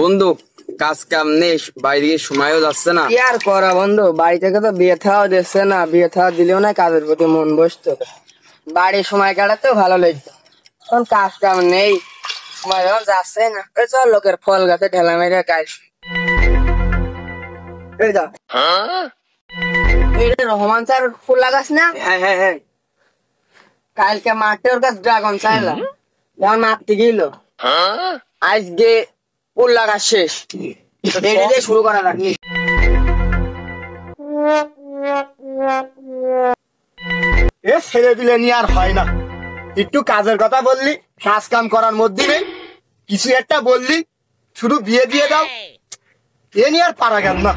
বন্ধু, কাজ কাম নেই, বাইরে গিয়ে সময়ও যাচ্ছে না। কি আর করা বন্ধু, বাড়ি থেকে তো বিয়ে থাও দিচ্ছে না, বিয়ে থাওয়া দিলেও না কাজের প্রতি মন বসতো। বাড়ির সময় কাটাতেও ভালো লাগতো, এখন কাজ কাম নেই, সময় যখন যাচ্ছে না। চল লোকের ফল গাছে ঢেলা মেরে কাজ। রহমান স্যার ফুল লাগাস না? হ্যাঁ হ্যাঁ হ্যাঁ। কালকে মাঠে ওর কাছে ড্রাগন চাইলাম, যখন মারতে গেল আজকে ফুল লাগা শেষ। এটা দিয়ে শুরু করা লাগি। এ ছেলে দিলে নিয়ে আর হয় না। একটু কাজের কথা বললি, কাজ কাম করার মধ্যে নেই, কিছু একটা বললি শুধু বিয়ে দিয়ে দাও, এ নিয়ে আর পারা গেল না।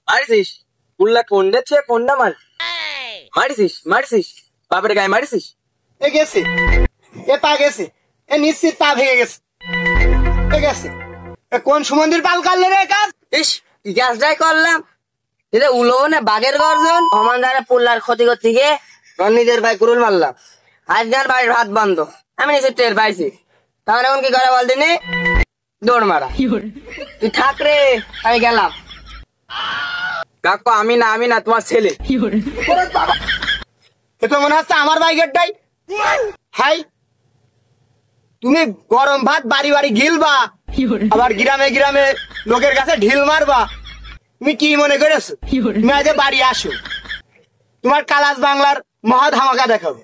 মারিস উল্লা কোনটা ছে কোনটা মারিস বাপের গায়ে মারিস। এ গেছে, এ পা গেছে, এ নিশ্চিত পা ভেঙে গেছে, এ গেছে। এ কোন সুমন্দির পাল কাটলে রে কাজ? ইস, কি কাজটাই করলাম। এটা উলো না বাঘের গর্জন। রহমান দ্বারা পুল্লার ক্ষতি করতে গিয়ে নিজের ভাই কুরুল মারলাম। আজকে আর বাড়ির ভাত বন্ধ, আমি নিচে টের পাইছি। তাহলে এখন কি করে বল দিনে দৌড় মারা। তুই থাক রে, আমি গেলাম। কাকু আমি না তোমার ছেলে। এ তো মনে হচ্ছে আমার বাইকেরটাই। হাই, তুমি গরম ভাত বাড়ি বাড়ি গিলবা, আবার গ্রামে গ্রামে লোকের কাছে ঢিল মারবা। তুমি কি মনে করেছো তুমি আজ বাড়ি আসো, তোমার কালাস বাংলার মহা ধামাকা দেখাবো।